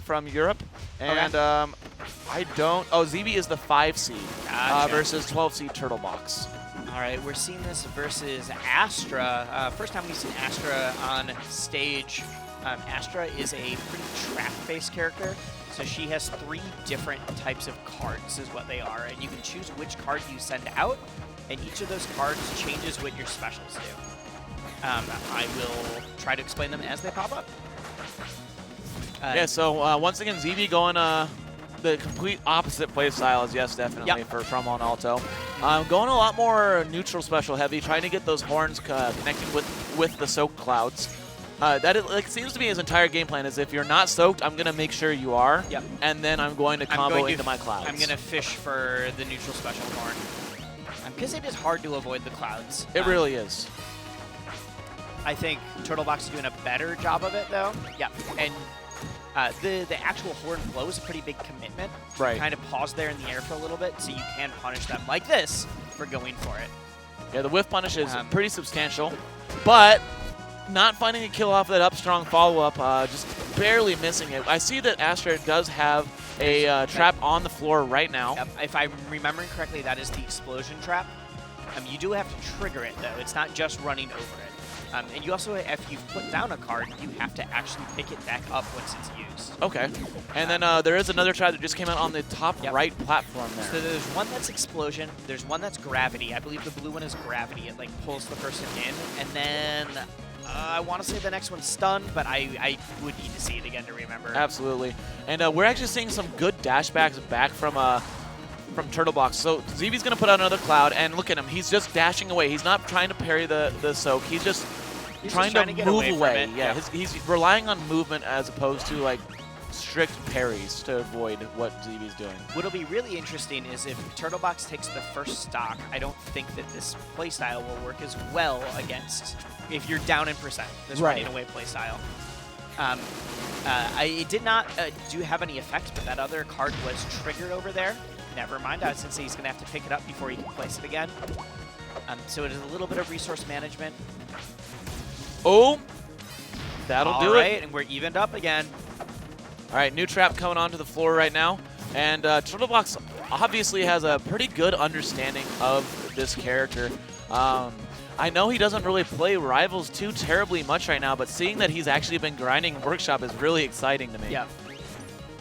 from Europe, and I don't. Oh, ZeeBee is the 5 seed versus 12 seed TurtleBox. All right, we're seeing this versus Astra. First time we've seen Astra on stage. Astra is a pretty trap-based character, so she has 3 different types of cards is what they are, and you can choose which card you send out, and each of those cards changes what your specials do. I will try to explain them as they pop up. Yeah, so once again, ZeeBee going the complete opposite play style as yes, definitely for Trum on Alto. Going a lot more neutral special heavy, trying to get those horns connecting with the soaked clouds. That seems to be his entire game plan is if you're not soaked, I'm going to make sure you are, and then I'm going to combo into my clouds. I'm going to fish for the neutral special horn. Because it is hard to avoid the clouds. It really is. I think TurtleBox is doing a better job of it, though. Yeah, and the actual horn blow is a pretty big commitment. Right. You kind of pause there in the air for a little bit, so you can punish them like this for going for it. Yeah, the whiff punish is pretty substantial, but not finding a kill off that up strong follow-up, just barely missing it. I see that Astra does have a trap on the floor right now. Yep. If I'm remembering correctly, that is the explosion trap. You do have to trigger it, though. It's not just running over it. And you also, if you've put down a card, you have to actually pick it back up once it's used. Okay. And then there is another trap that just came out on the top right platform there. So there's one that's explosion. There's one that's gravity. I believe the blue one is gravity. It pulls the person in. And then I want to say the next one's stun, but I would need to see it again to remember. Absolutely. And we're actually seeing some good dashbacks back from TurtleBox. So ZeeBee's going to put out another cloud, and look at him. He's just dashing away. He's not trying to parry the soak. He's just trying to get move away. Yeah, he's relying on movement as opposed to strict parries to avoid what ZeeBee's doing. What'll be really interesting is if TurtleBox takes the first stock, I don't think that this playstyle will work as well against if you're down in percent, this running away playstyle. It did not have any effect, but that other card was triggered over there. Never mind, I was going to say he's going to have to pick it up before he can place it again. So it is a little bit of resource management. Oh, that'll do it. All right, and we're evened up again. All right, new trap coming onto the floor right now. And TurtleBox obviously has a pretty good understanding of this character. I know he doesn't really play Rivals too terribly much right now, but seeing that he's actually been grinding Workshop is really exciting to me. Yeah.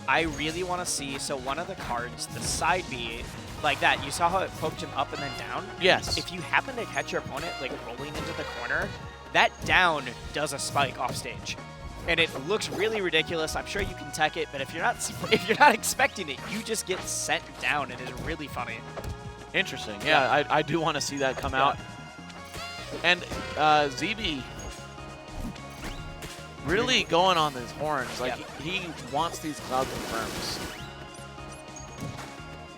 I really want to see, so one of the cards, the side B, like that, you saw how it poked him up and then down? Yes. If you happen to catch your opponent rolling into the corner, that down does a spike off stage. And it looks really ridiculous. I'm sure you can tech it, but if you're not expecting it, you just get sent down. It is really funny. Interesting. Yeah, I do want to see that come out. And ZeeBee really going on his horns. He wants these cloud confirms.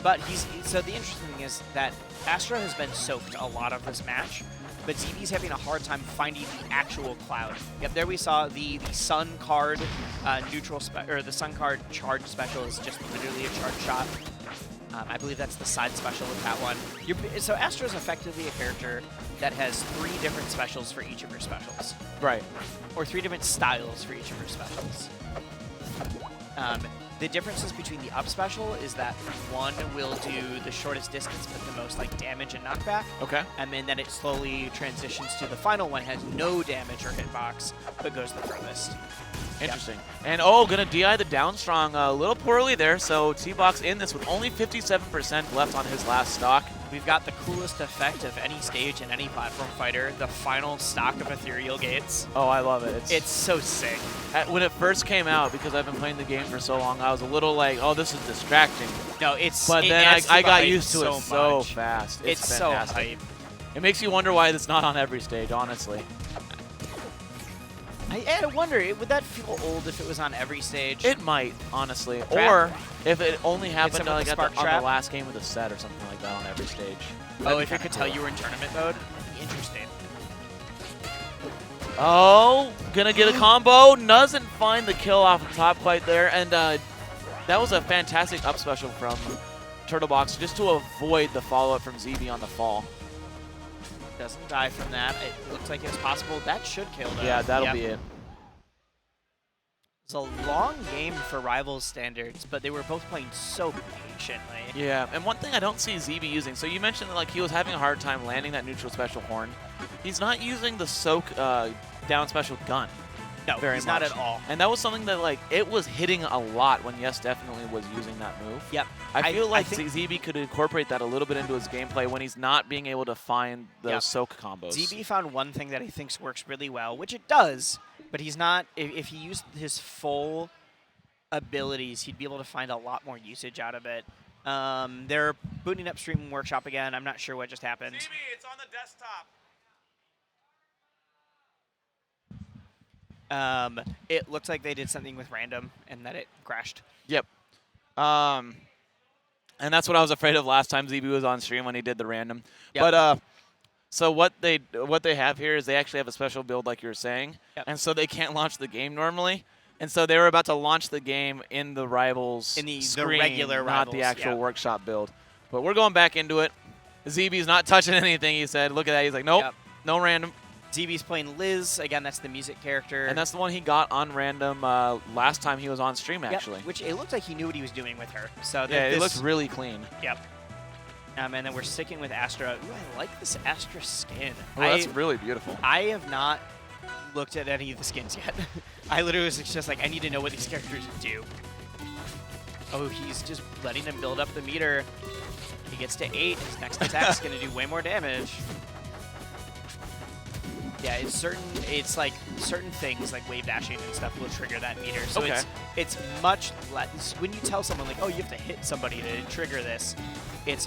But so the interesting thing is that Astra has been soaked a lot of this match, but ZeeBee's having a hard time finding the actual cloud. Yep, there we saw the Sun card the Sun card charge special is just literally a charge shot. I believe that's the side special with that one. So Astra is effectively a character that has 3 different specials for each of her specials. Right. Or 3 different styles for each of her specials. The differences between the up special is that one will do the shortest distance but the most damage and knockback. Okay. And then it slowly transitions to the final one, has no damage or hitbox, but goes the furthest. Interesting. Yep. And gonna DI the down strong a little poorly there, so T-Box in this with only 57% left on his last stock. We've got the coolest effect of any stage and any platform fighter, the final stock of Ethereal Gates. Oh, I love it. It's so sick. When it first came out, because I've been playing the game for so long, I was a little oh, this is distracting. No, but then I got used to it so fast. It's fantastic. so hype. It makes you wonder why it's not on every stage, honestly. I wonder, would that feel old if it was on every stage? It might, honestly. Trap? Or if it only happened on the last game of the set or something like that on every stage. Oh, if it could tell you were in tournament mode? Interesting. Oh, gonna get a combo. Doesn't find the kill off the top quite there. And that was a fantastic up special from TurtleBox just to avoid the follow-up from ZeeBee on the fall. Doesn't die from that. It looks like it's possible. That should kill, though. Yeah, that'll be it. It's a long game for Rivals standards, but they were both playing so patiently. Yeah, and one thing I don't see ZeeBee using, so you mentioned that, like, he was having a hard time landing that neutral special horn. He's not using the soak down special gun. No, he's not at all. And that was something that, like, it was hitting a lot when Yes definitely was using that move. Yep. I feel like ZeeBee could incorporate that a little bit into his gameplay when he's not being able to find those soak combos. ZeeBee found one thing that he thinks works really well, which it does, but he's not, if he used his full abilities, he'd be able to find a lot more usage out of it. They're booting up Stream Workshop again. I'm not sure what just happened. ZeeBee, it's on the desktop. It looks like they did something with random and that it crashed. Yep. And that's what I was afraid of last time ZeeBee was on stream when he did the random. Yep. But so what they have here is they actually have a special build, like you were saying, and so they can't launch the game normally. And so they were about to launch the game in the Rivals in the screen, regular not Rivals, the actual workshop build. But we're going back into it. ZeeBee's not touching anything. He said, "Look at that." He's like, "Nope, no random." ZeeBee's playing Liz. Again, that's the music character. And that's the one he got on random last time he was on stream, actually. Which it looked like he knew what he was doing with her. So yeah, it looks really clean. Yep. And then we're sticking with Astra. Ooh, I like this Astra skin. Oh, that's really beautiful. I have not looked at any of the skins yet. I literally was just like, I need to know what these characters do. Oh, he's just letting him build up the meter. He gets to 8. His next attack's going to do way more damage. Yeah, it's like certain things like wave dashing and stuff will trigger that meter. So it's much less. When you tell someone like, oh, you have to hit somebody to trigger this, it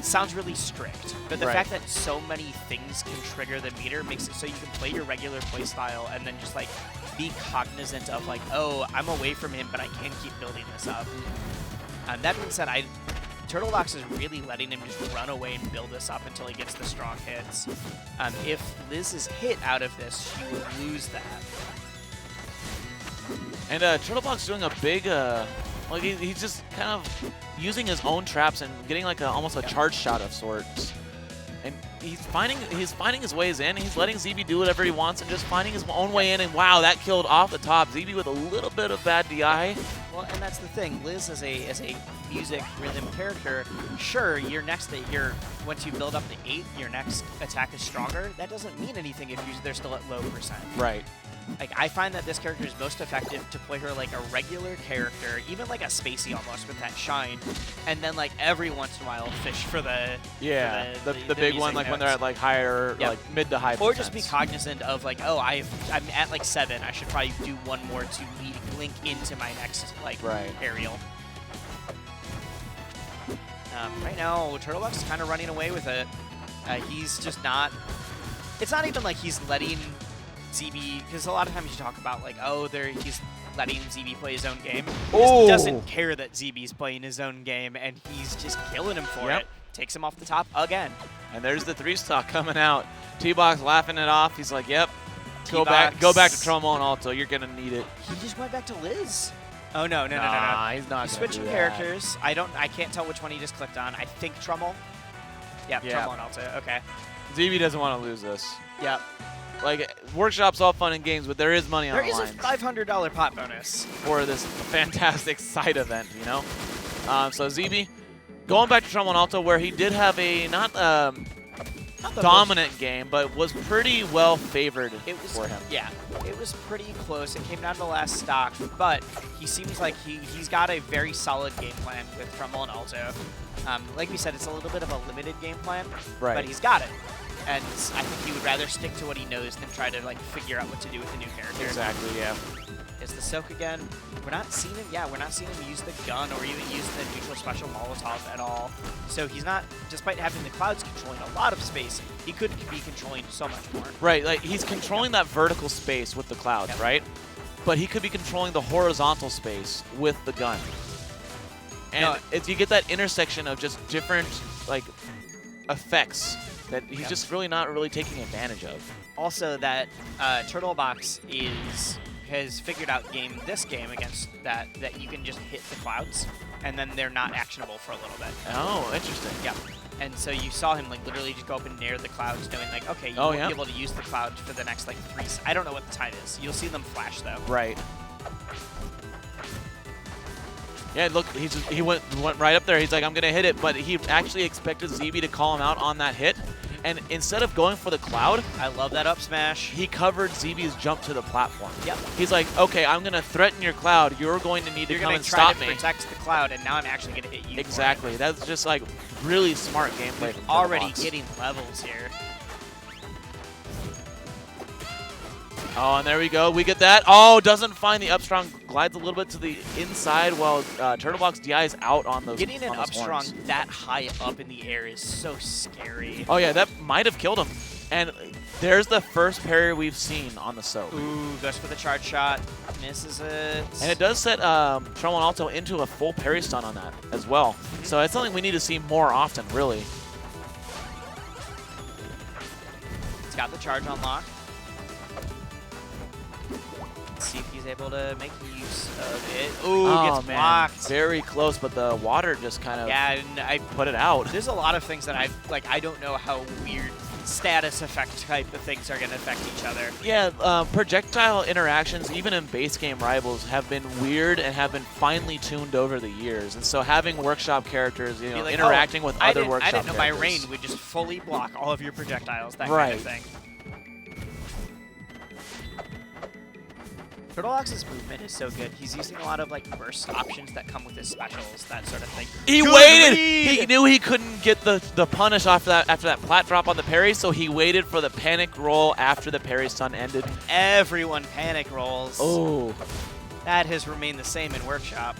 sounds really strict. But the fact that so many things can trigger the meter makes it so you can play your regular playstyle and then just like be cognizant of like, oh, I'm away from him, but I can keep building this up. That being said, TurtleBox is really letting him just run away and build this up until he gets the strong hits. If Liz is hit out of this, she will lose that. And TurtleBox doing a big, like he's just kind of using his own traps and getting like almost a charge shot of sorts. And he's finding his ways in. He's letting ZeeBee do whatever he wants and just finding his own way in. And wow, that killed off the top. ZeeBee with a little bit of bad DI. Well, and that's the thing. Liz is a music rhythm character. Sure, once you build up to 8, your next attack is stronger. That doesn't mean anything if they're still at low percent. Right. Like, I find that this character is most effective to play her like a regular character, even like a Spacey almost with that shine, and then like every once in a while fish for the the big one, like notes. When they're at like higher, like mid to high. Or just be cognizant of like, oh, I'm at like 7. I should probably do one more to link into my next like aerial. Right now, TurtleBox is kind of running away with it. He's just not. It's not even like he's letting ZeeBee, because a lot of times you talk about like, oh, he's letting ZeeBee play his own game. He just doesn't care that ZeeBee's playing his own game, and he's just killing him for it. Takes him off the top again. And there's the 3-stock coming out. T-Box laughing it off. He's like, yep, go back to Trum and Alto. You're going to need it. He just went back to Liz. Oh, no. He's not He's switching characters. I can't tell which one he just clicked on. I think Trummel. Yep, Trummel and Alto. Okay. ZeeBee doesn't want to lose this. Yep. Like, workshop's all fun and games, but there is money on the line. There is a $500 pot bonus for this fantastic side event, you know? So ZeeBee, going back to Trum and Alto, where he did have a not dominant game, but was pretty well favored for him. Yeah, it was pretty close. It came down to the last stock, but he seems like he's got a very solid game plan with Trum and Alto. Like we said, it's a little bit of a limited game plan, but he's got it. And I think he would rather stick to what he knows than try to like figure out what to do with the new character. Exactly, yeah. Is the soak again? We're not seeing him. Yeah, we're not seeing him use the gun or even use the neutral special Molotov at all. So he's not, despite having the clouds controlling a lot of space, he could be controlling so much more. Right, like he's controlling that vertical space with the clouds, right? But he could be controlling the horizontal space with the gun. And you get that intersection of just different like effects that he's just really not taking advantage of. Also, that TurtleBox has figured out this game against that you can just hit the clouds, and then they're not actionable for a little bit. Oh, interesting. Yeah. And so you saw him like literally just go up and nair the clouds, knowing like, okay, you won't be able to use the clouds for the next like 3. I don't know what the time is. You'll see them flash though. Right. Yeah, look, he went right up there. He's like, I'm going to hit it, but he actually expected ZeeBee to call him out on that hit. And instead of going for the cloud, I love that up smash. He covered ZeeBee's jump to the platform. Yep. He's like, okay, I'm going to threaten your cloud. You're going to need to come and stop me. You're going to try to protect the cloud, and now I'm actually going to hit you. Exactly. That's just like really smart gameplay. Already getting levels here. Oh, and there we go. We get that. Oh, doesn't find the up strong. Glides a little bit to the inside while TurtleBox DI's out on those. Getting an up strong that high up in the air is so scary. Oh, yeah, that might have killed him. And there's the first parry we've seen on the soap. Ooh, goes for the charge shot. Misses it. And it does set Trum and Alto into a full parry stun on that as well. So it's something we need to see more often, really. It's got the charge on lock. See if he's able to make use of it. Ooh, gets blocked. Very close, but the water just kind of I put it out. There's a lot of things that I don't know how weird status effect type of things are going to affect each other. Yeah, projectile interactions, even in base game rivals, have been weird and have been finely tuned over the years. And so having workshop characters, you know, like, interacting with other workshop characters. I didn't know my rain would just fully block all of your projectiles, that kind of thing. TurtleBox's movement is so good. He's using a lot of like burst options that come with his specials, that sort of thing. He waited. He knew he couldn't get the punish after that plat drop on the parry, so he waited for the panic roll after the parry stun ended. Everyone panic rolls. Oh. That has remained the same in Workshop.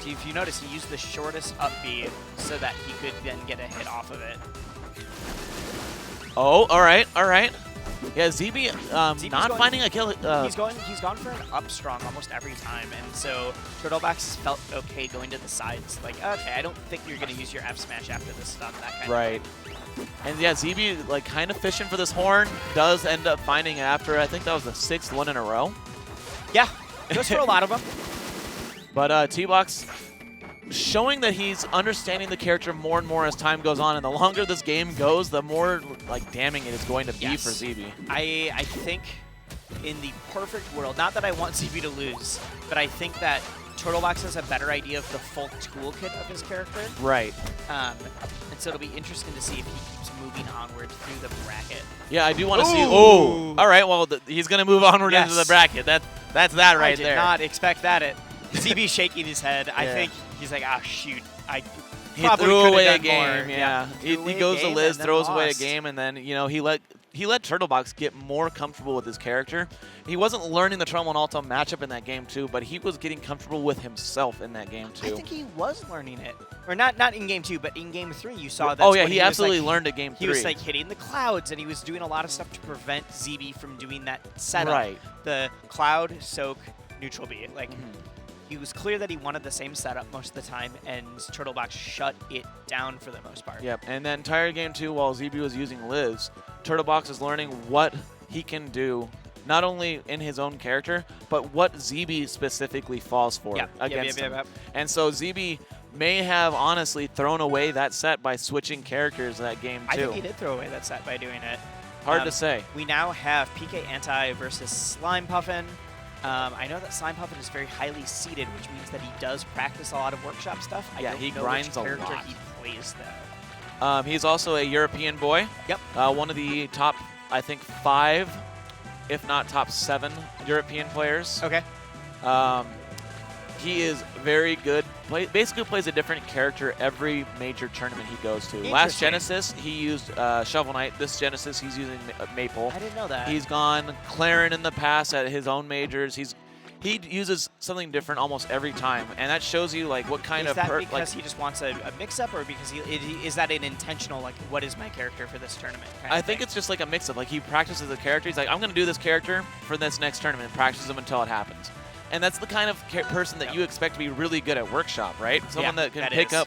See, if you notice, he used the shortest up B so that he could then get a hit off of it. Oh, all right, all right. Yeah, ZeeBee not finding a kill. He's gone for an up strong almost every time, and so TurtleBox felt okay going to the sides. Like, okay, I don't think you're going to use your F smash after this stun, that kind of thing. And yeah, ZeeBee like kind of fishing for this horn, does end up finding it after, I think that was the 6th one in a row. Yeah, goes for a lot of them. But T-Box showing that he's understanding the character more and more as time goes on, and the longer this game goes, the more like damning it is going to be for ZeeBee. I think in the perfect world, not that I want ZeeBee to lose, but I think that TurtleBox has a better idea of the full toolkit of his character. Right. And so it'll be interesting to see if he keeps moving onward through the bracket. Yeah, I do want to see. Oh, all right. Well, he's going to move onward into the bracket. That's that right there. I did not expect that. ZeeBee shaking his head. I think he's like, oh shoot, he threw away a game. More. Yeah, he goes to Liz, throws away a game, and then he let TurtleBox get more comfortable with his character. He wasn't learning the Trum and Alto matchup in that game too, but he was getting comfortable with himself in that game too. I think he was learning it, or not in game 2, but in game 3 you saw that. Oh yeah, he absolutely learned it game 3. He was like hitting the clouds, and he was doing a lot of stuff to prevent ZeeBee from doing that setup. Right. The cloud, soak, neutral B. Like. It was clear that he wanted the same setup most of the time, and TurtleBox shut it down for the most part. Yep, and then entire game 2, while ZeeBee was using Liz, TurtleBox is learning what he can do, not only in his own character, but what ZeeBee specifically falls for against him. And so ZeeBee may have honestly thrown away that set by switching characters that game 2. I think he did throw away that set by doing it. Hard to say. We now have PK Anti versus Slime Puffin. I know that Slime Puffin is very highly seeded, which means that he does practice a lot of workshop stuff. Yeah, he grinds a lot. He plays though. He's also a European boy. Yep. One of the top, I think, 5, if not top 7 European players. Okay. He is very good. Basically plays a different character every major tournament he goes to. Last Genesis, he used Shovel Knight. This Genesis, he's using Maple. I didn't know that. He's gone Clarin in the past at his own majors. He uses something different almost every time, and that shows you like what kind of. Is that because he just wants a mix-up, or because is that an intentional like what is my character for this tournament? I think it's just like a mix-up. Like he practices the character. He's like, I'm going to do this character for this next tournament, and practices him until it happens. And that's the kind of person that you expect to be really good at Workshop, right? Someone that can pick up